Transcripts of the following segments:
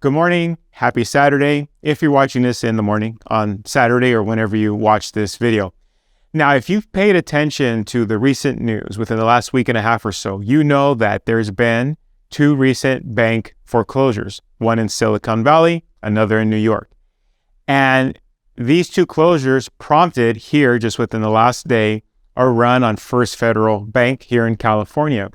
Good morning. Happy Saturday. If you're watching this in the morning on Saturday or whenever you watch this video. Now, if you've paid attention to the recent news within the last week and a half or so, you know that there's been two recent bank foreclosures, one in Silicon Valley, another in New York. And these two closures prompted here, just within the last day, a run on First Federal Bank here in California,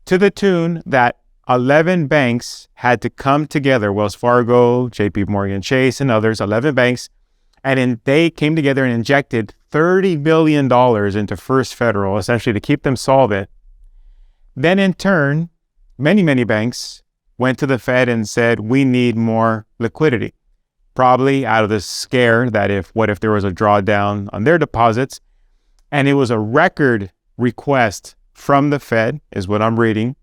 to the tune that 11 banks had to come together, Wells Fargo, JP Morgan Chase, and others, 11 banks, and they came together and injected $30 billion into First Federal, essentially to keep them solvent. Then in turn, many banks went to the Fed and said, we need more liquidity, probably out of the scare that what if there was a drawdown on their deposits? And it was a record request from the Fed, is what I'm reading.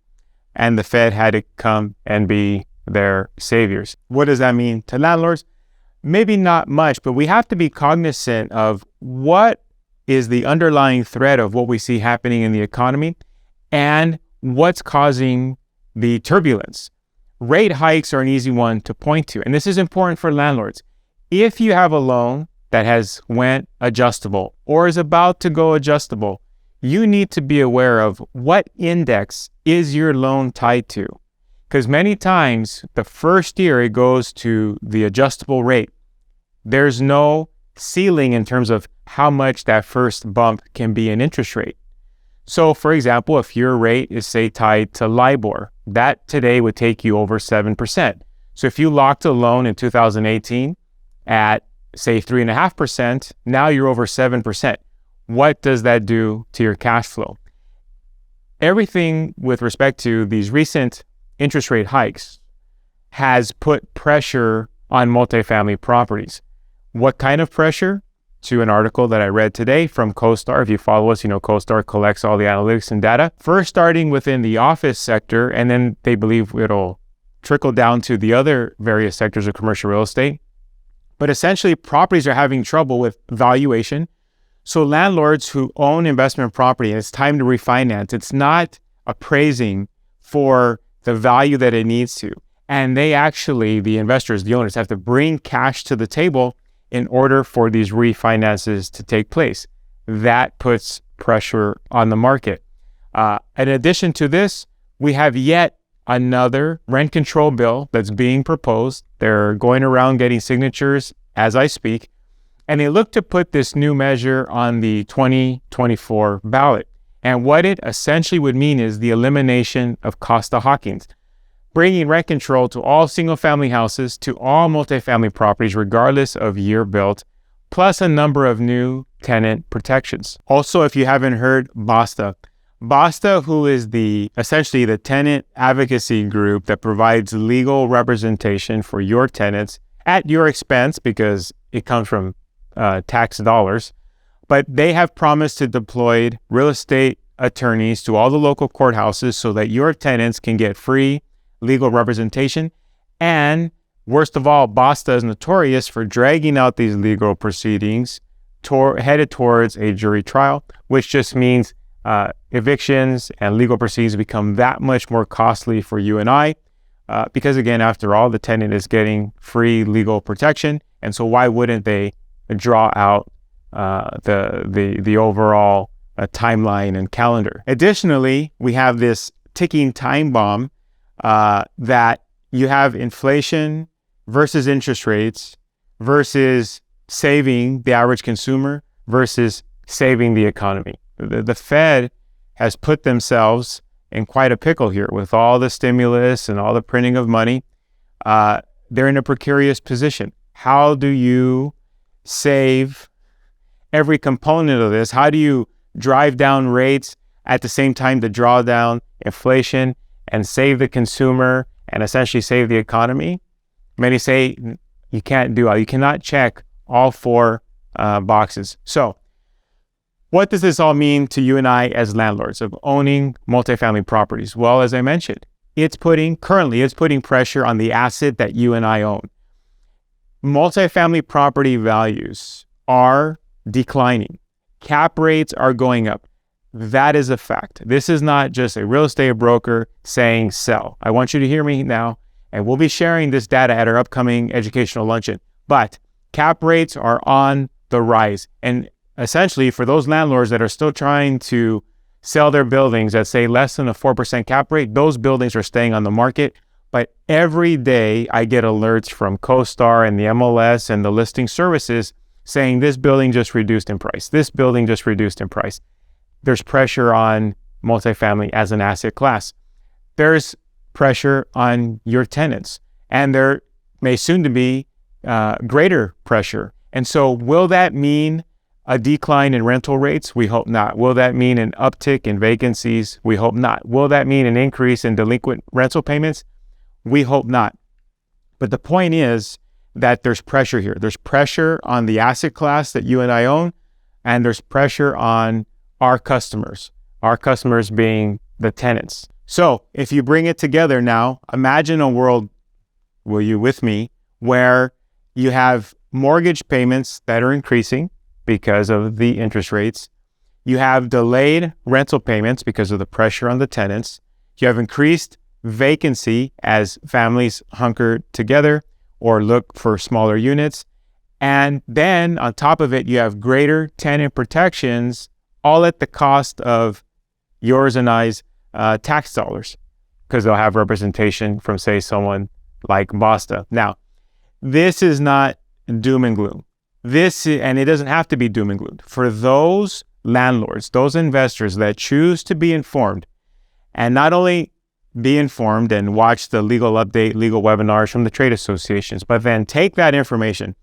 And the Fed had to come and be their saviors. What does that mean to landlords? Maybe not much, but we have to be cognizant of what is the underlying threat of what we see happening in the economy and what's causing the turbulence. Rate hikes are an easy one to point to, and this is important for landlords. If you have a loan that has went adjustable or is about to go adjustable, you need to be aware of what index is your loan tied to. Because many times, the first year it goes to the adjustable rate. There's no ceiling in terms of how much that first bump can be in interest rate. So for example, if your rate is say tied to LIBOR, that today would take you over 7%. So if you locked a loan in 2018 at say 3.5%, now you're over 7%. What does that do to your cash flow? Everything with respect to these recent interest rate hikes has put pressure on multifamily properties. What kind of pressure? To an article that I read today from CoStar. If you follow us, you know CoStar collects all the analytics and data. First starting within the office sector, and then they believe it'll trickle down to the other various sectors of commercial real estate. But essentially, properties are having trouble with valuation. So landlords who own investment property, and it's time to refinance, it's not appraising for the value that it needs to. And they actually, the investors, the owners, have to bring cash to the table in order for these refinances to take place. That puts pressure on the market. In addition to this, we have yet another rent control bill that's being proposed. They're going around getting signatures as I speak. And they look to put this new measure on the 2024 ballot. And what it essentially would mean is the elimination of Costa Hawkins, bringing rent control to all single-family houses, to all multifamily properties, regardless of year built, plus a number of new tenant protections. Also, if you haven't heard, BASTA, who is essentially the tenant advocacy group that provides legal representation for your tenants at your expense, because it comes from tax dollars, but they have promised to deploy real estate attorneys to all the local courthouses so that your tenants can get free legal representation. And worst of all, BASTA is notorious for dragging out these legal proceedings headed towards a jury trial, which just means evictions and legal proceedings become that much more costly for you and I, because again, after all, the tenant is getting free legal protection. And so why wouldn't they draw out the overall timeline and calendar? Additionally, we have this ticking time bomb that you have inflation versus interest rates versus saving the average consumer versus saving the economy. The Fed has put themselves in quite a pickle here with all the stimulus and all the printing of money. They're in a precarious position. How do you save every component of this? How do you drive down rates at the same time to draw down inflation and save the consumer and essentially save the economy? Many say you can't do all. You cannot check all four boxes. So what does this all mean to you and I as landlords of owning multifamily properties? Well, as I mentioned, it's putting pressure on the asset that you and I own. Multifamily property values are declining. Cap rates are going up. That is a fact. This is not just a real estate broker saying sell. I want you to hear me now And we'll be sharing this data at our upcoming educational luncheon. But cap rates are on the rise. And essentially, for those landlords that are still trying to sell their buildings at, say, less than a 4% cap rate, those buildings are staying on the market. But every day I get alerts from CoStar and the MLS and the listing services saying this building just reduced in price. This building just reduced in price. There's pressure on multifamily as an asset class. There's pressure on your tenants, and there may soon to be greater pressure. And so will that mean a decline in rental rates? We hope not. Will that mean an uptick in vacancies? We hope not. Will that mean an increase in delinquent rental payments? We hope not. But the point is that there's pressure here. There's pressure on the asset class that you and I own, and there's pressure on our customers being the tenants. So if you bring it together now, imagine a world, will you with me, where you have mortgage payments that are increasing because of the interest rates. You have delayed rental payments because of the pressure on the tenants. You have increased vacancy as families hunker together or look for smaller units. And then on top of it, you have greater tenant protections, all at the cost of yours and I's tax dollars, because they'll have representation from, say, someone like Basta. Now, this is not doom and gloom. And it doesn't have to be doom and gloom. For those landlords, those investors that choose to be informed, and not only be informed and watch the legal update, legal webinars from the trade associations, but then take that information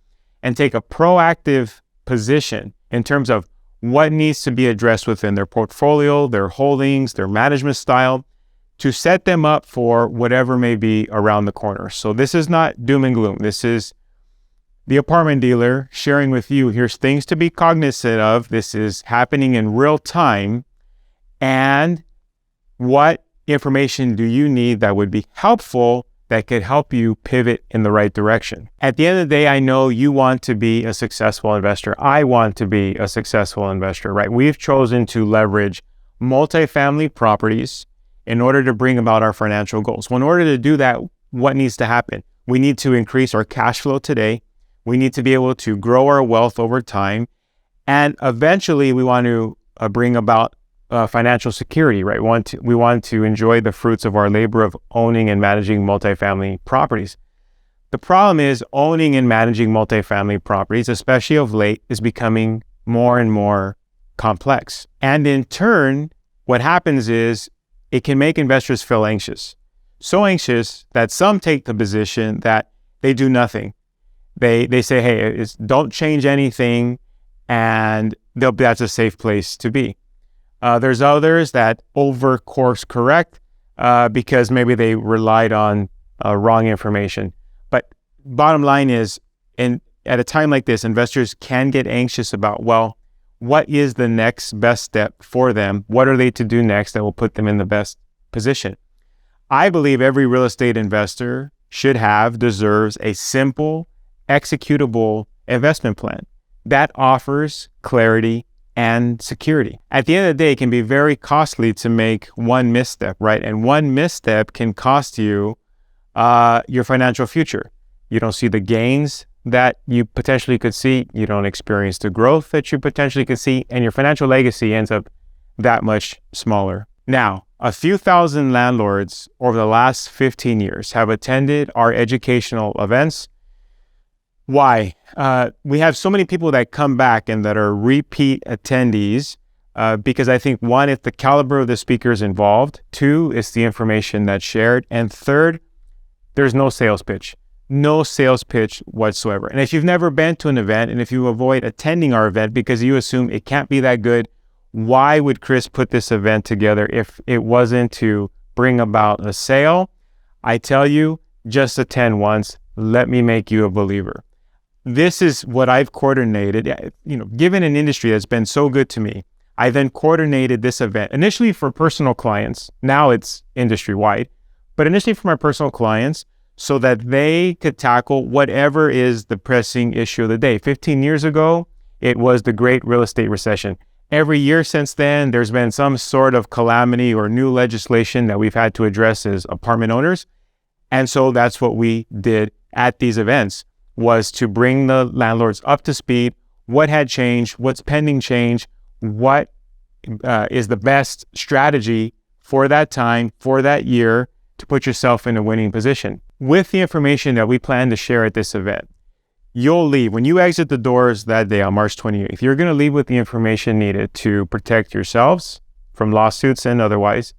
and take a proactive position in terms of what needs to be addressed within their portfolio, their holdings, their management style, to set them up for whatever may be around the corner. So this is not doom and gloom. This is the apartment dealer sharing with you, here's things to be cognizant of. This is happening in real time. And what information do you need that would be helpful, that could help you pivot in the right direction? At the end of the day, I know you want to be a successful investor. I want to be a successful investor, right? We've chosen to leverage multifamily properties in order to bring about our financial goals. Well, in order to do that, what needs to happen? We need to increase our cash flow today. We need to be able to grow our wealth over time. And eventually we want to bring about financial security, right? We want to enjoy the fruits of our labor of owning and managing multifamily properties. The problem is owning and managing multifamily properties, especially of late, is becoming more and more complex. And in turn, what happens is it can make investors feel anxious. So anxious that some take the position that they do nothing. They say, hey, don't change anything, and that's a safe place to be. There's others that over course correct because maybe they relied on wrong information. But bottom line is, at a time like this, investors can get anxious about, well, what is the next best step for them? What are they to do next that will put them in the best position? I believe every real estate investor deserves a simple, executable investment plan that offers clarity and security. At the end of the day, it can be very costly to make one misstep, right? And one misstep can cost you your financial future. You don't see the gains that you potentially could see. You don't experience the growth that you potentially could see, and your financial legacy ends up that much smaller. Now, a few thousand landlords over the last 15 years have attended our educational events. Why? We have so many people that come back and that are repeat attendees because I think, one, it's the caliber of the speakers involved. Two, it's the information that's shared. And third, there's no sales pitch. No sales pitch whatsoever. And if you've never been to an event, and if you avoid attending our event because you assume it can't be that good, why would Chris put this event together if it wasn't to bring about a sale? I tell you, just attend once. Let me make you a believer. This is what I've coordinated. Given an industry that's been so good to me, I then coordinated this event initially for personal clients. Now it's industry-wide, but initially for my personal clients so that they could tackle whatever is the pressing issue of the day. 15 years ago, it was the great real estate recession. Every year since then, there's been some sort of calamity or new legislation that we've had to address as apartment owners. And so that's what we did at these events, was to bring the landlords up to speed, what had changed, what's pending change, what is the best strategy for that time, for that year, to put yourself in a winning position. With the information that we plan to share at this event, you'll leave. When you exit the doors that day on March 28th, you're going to leave with the information needed to protect yourselves from lawsuits and otherwise,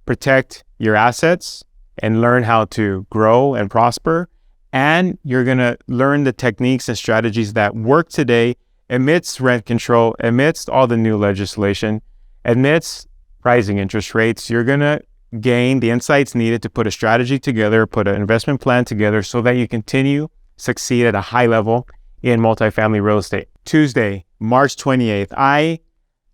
protect your assets, and learn how to grow and prosper. And you're going to learn the techniques and strategies that work today amidst rent control, amidst all the new legislation, amidst rising interest rates. You're going to gain the insights needed to put a strategy together, put an investment plan together so that you continue succeed at a high level in multifamily real estate. Tuesday, March 28th, I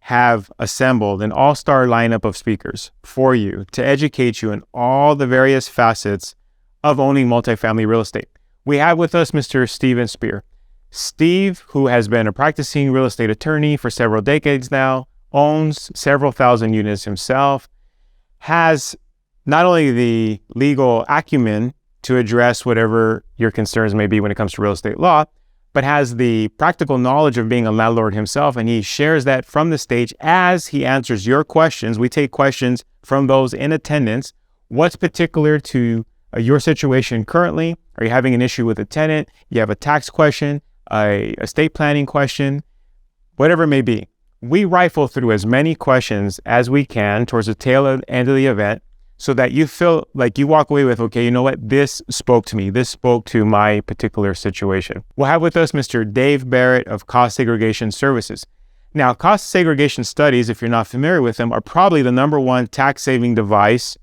have assembled an all-star lineup of speakers for you to educate you in all the various facets of owning multifamily real estate. We have with us Mr. Steven Spear. Steve, who has been a practicing real estate attorney for several decades now, owns several thousand units himself, has not only the legal acumen to address whatever your concerns may be when it comes to real estate law, but has the practical knowledge of being a landlord himself, and he shares that from the stage as he answers your questions. We take questions from those in attendance. What's particular to your situation currently? Are you having an issue with a tenant? You have a tax question, a estate planning question, whatever it may be. We rifle through as many questions as we can towards the tail end of the event, so that you feel like you walk away with, okay, you know what? This spoke to me. This spoke to my particular situation. We'll have with us Mr. Dave Barrett of Cost Segregation Services. Now, cost segregation studies, if you're not familiar with them, are probably the #1 tax-saving device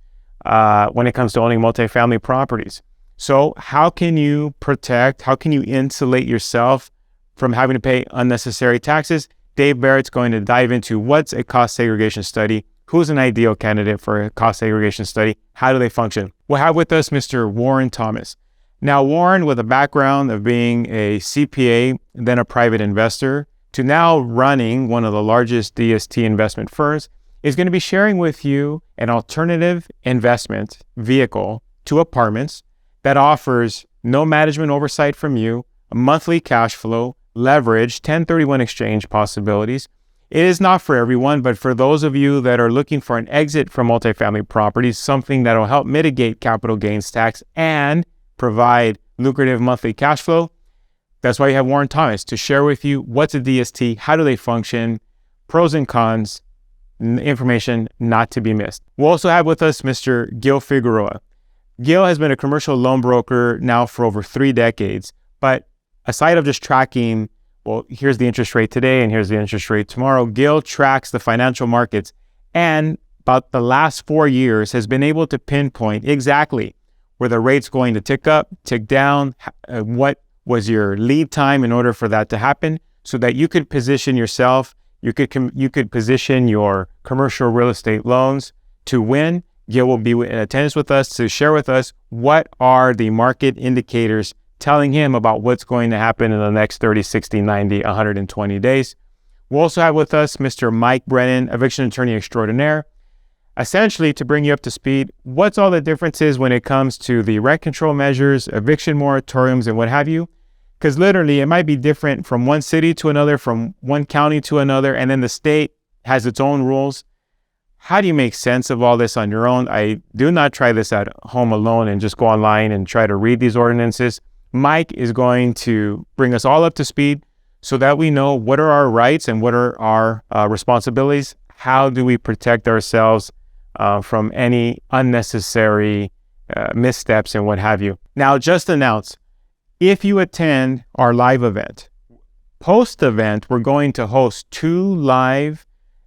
when it comes to owning multifamily properties. So how can you protect, how can you insulate yourself from having to pay unnecessary taxes? Dave Barrett's going to dive into what's a cost segregation study, who's an ideal candidate for a cost segregation study, how do they function. We'll have with us Mr. Warren Thomas. Now, Warren, with a background of being a CPA, then a private investor, to now running one of the largest DST investment firms, is going to be sharing with you an alternative investment vehicle to apartments that offers no management oversight from you, a monthly cash flow, leverage, 1031 exchange possibilities. It is not for everyone, but for those of you that are looking for an exit from multifamily properties, something that will help mitigate capital gains tax and provide lucrative monthly cash flow, that's why you have Warren Thomas to share with you what's a DST, how do they function, pros and cons, information not to be missed. We'll also have with us Mr. Gil Figueroa. Gil has been a commercial loan broker now for over 3 decades, but aside of just tracking, well, here's the interest rate today and here's the interest rate tomorrow, Gil tracks the financial markets, and about the last 4 years has been able to pinpoint exactly where the rate's going to tick up, tick down, what was your lead time in order for that to happen, so that you could position yourself, you could position your commercial real estate loans to win. Gil will be in attendance with us to share with us what are the market indicators telling him about what's going to happen in the next 30, 60, 90, 120 days. We'll also have with us Mr. Mike Brennan, eviction attorney extraordinaire, essentially to bring you up to speed, what's all the differences when it comes to the rent control measures, eviction moratoriums, and what have you. Because literally it might be different from one city to another, from one county to another, and then the state has its own rules. How do you make sense of all this on your own? I do not try this at home alone and just go online and try to read these ordinances. Mike is going to bring us all up to speed so that we know what are our rights and what are our responsibilities. How do we protect ourselves from any unnecessary missteps and what have you. Now, just announce, if you attend our live event, post-event, we're going to host 2 live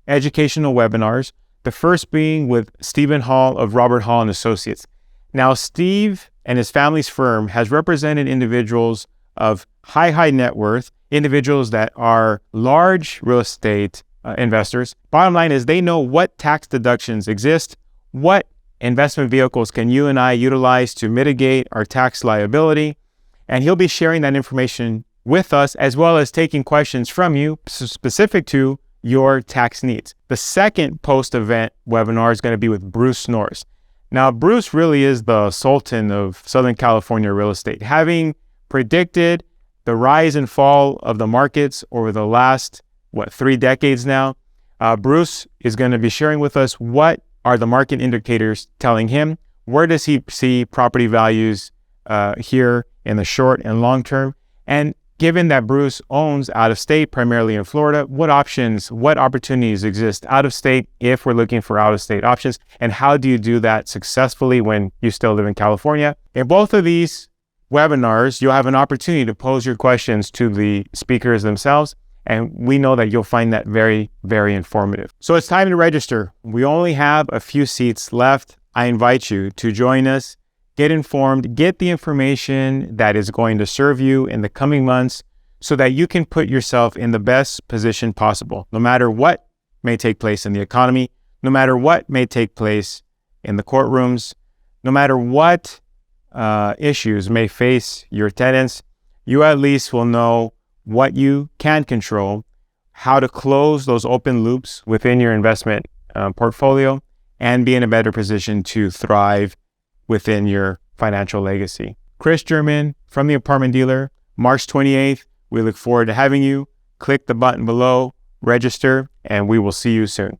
educational webinars, the first being with Stephen Hall of Robert Hall and Associates. Now, Steve and his family's firm has represented individuals of high net worth, individuals that are large real estate investors. Bottom line is they know what tax deductions exist, what investment vehicles can you and I utilize to mitigate our tax liability, and he'll be sharing that information with us as well as taking questions from you specific to your tax needs. The second post-event webinar is going to be with Bruce Norris. Now, Bruce really is the sultan of Southern California real estate, having predicted the rise and fall of the markets over the last, 3 decades now. Bruce is going to be sharing with us what are the market indicators telling him, where does he see property values here in the short and long term, and given that Bruce owns out of state, primarily in Florida, what options, what opportunities exist out of state if we're looking for out of state options, and how do you do that successfully when you still live in California? In both of these webinars, you'll have an opportunity to pose your questions to the speakers themselves, and we know that you'll find that very, very informative. So it's time to register. We only have a few seats left. I invite you to join us, get informed, get the information that is going to serve you in the coming months so that you can put yourself in the best position possible, no matter what may take place in the economy, no matter what may take place in the courtrooms, no matter what issues may face your tenants. You at least will know what you can control, how to close those open loops within your investment portfolio, and be in a better position to thrive within your financial legacy. Chris German from The Apartment Dealer, March 28th. We look forward to having you. Click the button below, register, and we will see you soon.